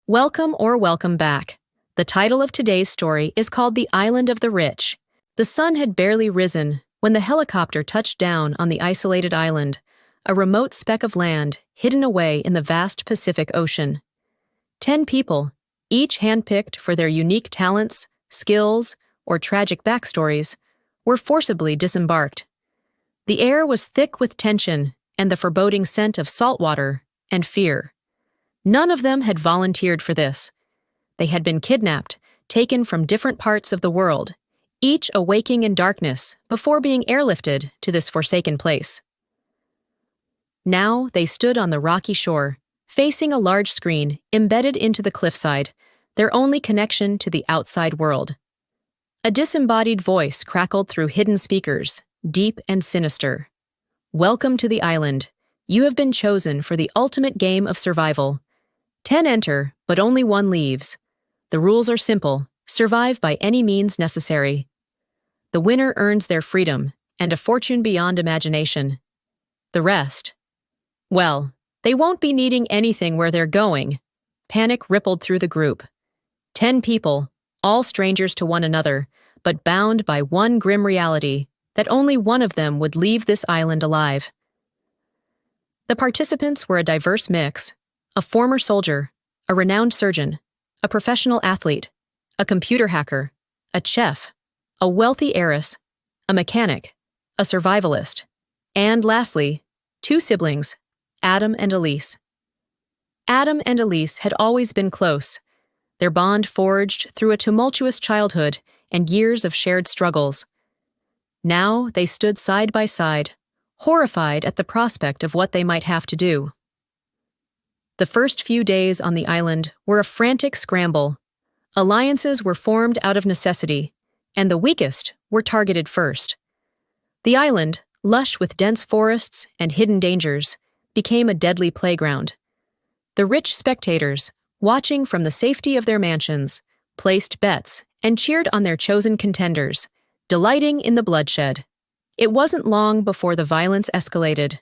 Welcome back. The title of today's story is called The Island of the Rich. The sun had barely risen when the helicopter touched down on the isolated island, a remote speck of land hidden away in the vast Pacific Ocean. 10 people, each handpicked for their unique talents, skills, or tragic backstories, were forcibly disembarked. The air was thick with tension and the foreboding scent of salt water and fear. None of them had volunteered for this. They had been kidnapped, taken from different parts of the world, each awaking in darkness before being airlifted to this forsaken place. Now they stood on the rocky shore, facing a large screen embedded into the cliffside, their only connection to the outside world. A disembodied voice crackled through hidden speakers, deep and sinister. "Welcome to the island. You have been chosen for the ultimate game of survival. 10 enter, but only 1 leaves. The rules are simple: survive by any means necessary. The winner earns their freedom and a fortune beyond imagination. The rest, well, they won't be needing anything where they're going." Panic rippled through the group. 10 people, all strangers to one another, but bound by one grim reality, that only one of them would leave this island alive. The participants were a diverse mix: a former soldier, a renowned surgeon, a professional athlete, a computer hacker, a chef, a wealthy heiress, a mechanic, a survivalist, and lastly, 2 siblings, Adam and Elise. Adam and Elise had always been close, their bond forged through a tumultuous childhood and years of shared struggles. Now they stood side by side, horrified at the prospect of what they might have to do. The first few days on the island were a frantic scramble. Alliances were formed out of necessity, and the weakest were targeted first. The island, lush with dense forests and hidden dangers, became a deadly playground. The rich spectators, watching from the safety of their mansions, placed bets and cheered on their chosen contenders, delighting in the bloodshed. It wasn't long before the violence escalated.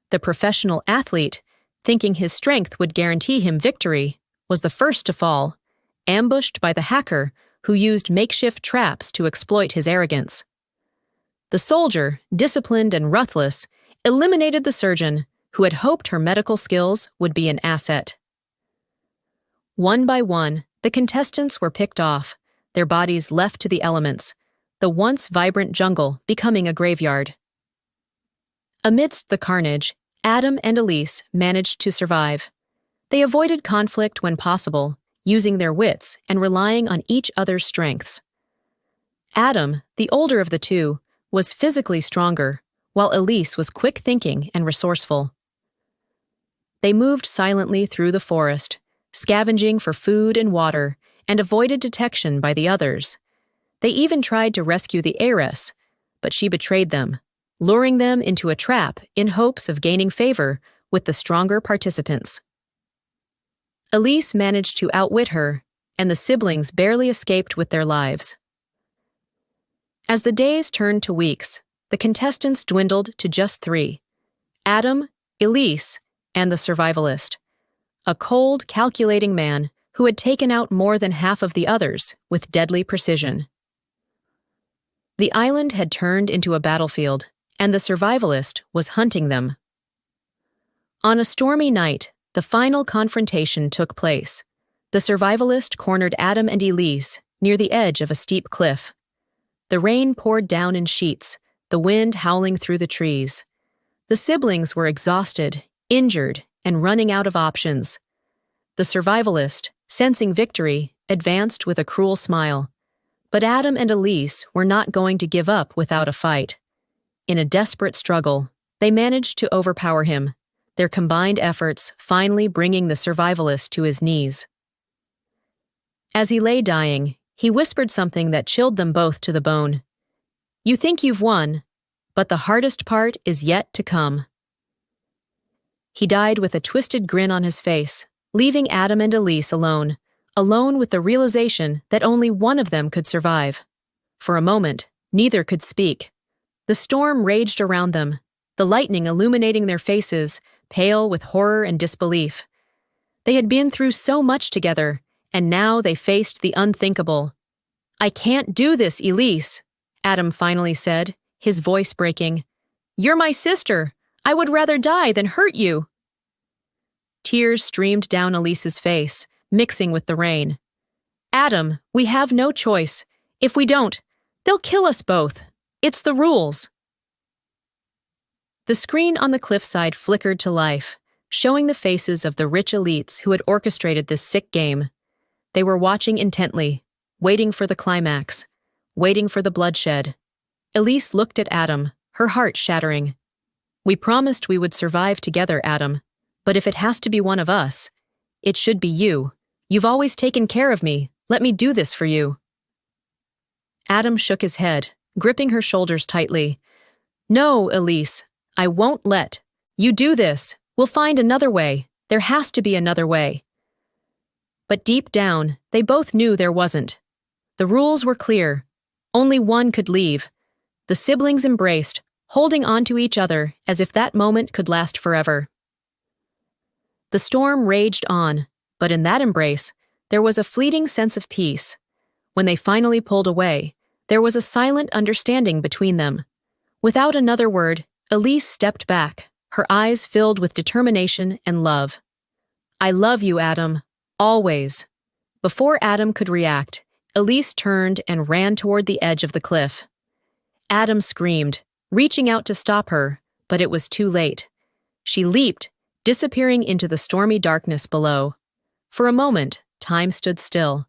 The professional athlete, thinking his strength would guarantee him victory, was the first to fall, ambushed by the hacker who used makeshift traps to exploit his arrogance. The soldier, disciplined and ruthless, eliminated the surgeon who had hoped her medical skills would be an asset. One by one, the contestants were picked off, their bodies left to the elements, the once vibrant jungle becoming a graveyard. Amidst the carnage, Adam and Elise managed to survive. They avoided conflict when possible, using their wits and relying on each other's strengths. Adam, the older of the two, was physically stronger, while Elise was quick-thinking and resourceful. They moved silently through the forest, scavenging for food and water, and avoided detection by the others. They even tried to rescue the heiress, but she betrayed them, luring them into a trap in hopes of gaining favor with the stronger participants. Elise managed to outwit her, and the siblings barely escaped with their lives. As the days turned to weeks, the contestants dwindled to just 3: Adam, Elise, and the survivalist, a cold, calculating man who had taken out more than half of the others with deadly precision. The island had turned into a battlefield, and the survivalist was hunting them. On a stormy night, the final confrontation took place. The survivalist cornered Adam and Elise near the edge of a steep cliff. The rain poured down in sheets, the wind howling through the trees. The siblings were exhausted, injured, and running out of options. The survivalist, sensing victory, advanced with a cruel smile. But Adam and Elise were not going to give up without a fight. In a desperate struggle, they managed to overpower him, their combined efforts finally bringing the survivalist to his knees. As he lay dying, he whispered something that chilled them both to the bone. "You think you've won, but the hardest part is yet to come." He died with a twisted grin on his face, leaving Adam and Elise alone with the realization that only one of them could survive. For a moment, neither could speak. The storm raged around them, the lightning illuminating their faces, pale with horror and disbelief. They had been through so much together, and now they faced the unthinkable. "I can't do this, Elise," Adam finally said, his voice breaking. "You're my sister. I would rather die than hurt you." Tears streamed down Elise's face, mixing with the rain. "Adam, we have no choice. If we don't, they'll kill us both. It's the rules." The screen on the cliffside flickered to life, showing the faces of the rich elites who had orchestrated this sick game. They were watching intently, waiting for the climax, waiting for the bloodshed. Elise looked at Adam, her heart shattering. "We promised we would survive together, Adam, but if it has to be one of us, it should be you. You've always taken care of me. Let me do this for you." Adam shook his head, gripping her shoulders tightly. "No, Elise, I won't let. You do this. We'll find another way. There has to be another way." But deep down, they both knew there wasn't. The rules were clear. Only one could leave. The siblings embraced, holding on to each other as if that moment could last forever. The storm raged on, but in that embrace, there was a fleeting sense of peace. When they finally pulled away, there was a silent understanding between them. Without another word, Elise stepped back, her eyes filled with determination and love. "I love you, Adam. Always." Before Adam could react, Elise turned and ran toward the edge of the cliff. Adam screamed, reaching out to stop her, but it was too late. She leaped, disappearing into the stormy darkness below. For a moment, time stood still.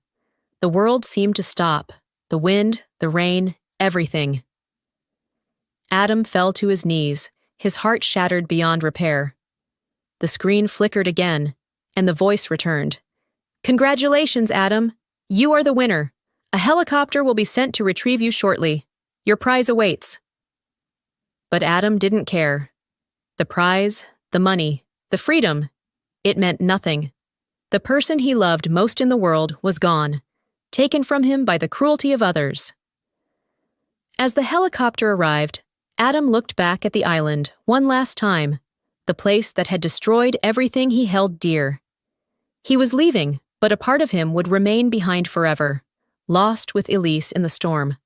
The world seemed to stop, the wind, the rain, everything. Adam fell to his knees, his heart shattered beyond repair. The screen flickered again, and the voice returned. "Congratulations, Adam. You are the winner. A helicopter will be sent to retrieve you shortly. Your prize awaits." But Adam didn't care. The prize, the money, the freedom, it meant nothing. The person he loved most in the world was gone, taken from him by the cruelty of others. As the helicopter arrived, Adam looked back at the island one last time, the place that had destroyed everything he held dear. He was leaving, but a part of him would remain behind forever, lost with Elise in the storm.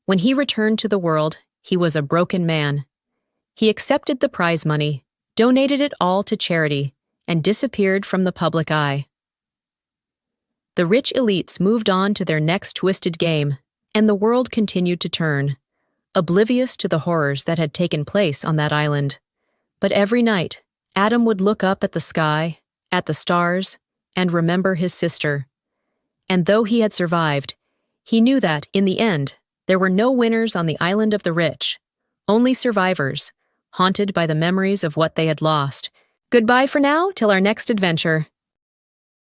When he returned to the world, he was a broken man. He accepted the prize money, donated it all to charity, and disappeared from the public eye. The rich elites moved on to their next twisted game, and the world continued to turn, oblivious to the horrors that had taken place on that island. But every night, Adam would look up at the sky, at the stars, and remember his sister. And though he had survived, he knew that, in the end, there were no winners on the island of the rich, only survivors, haunted by the memories of what they had lost. Goodbye for now, till our next adventure.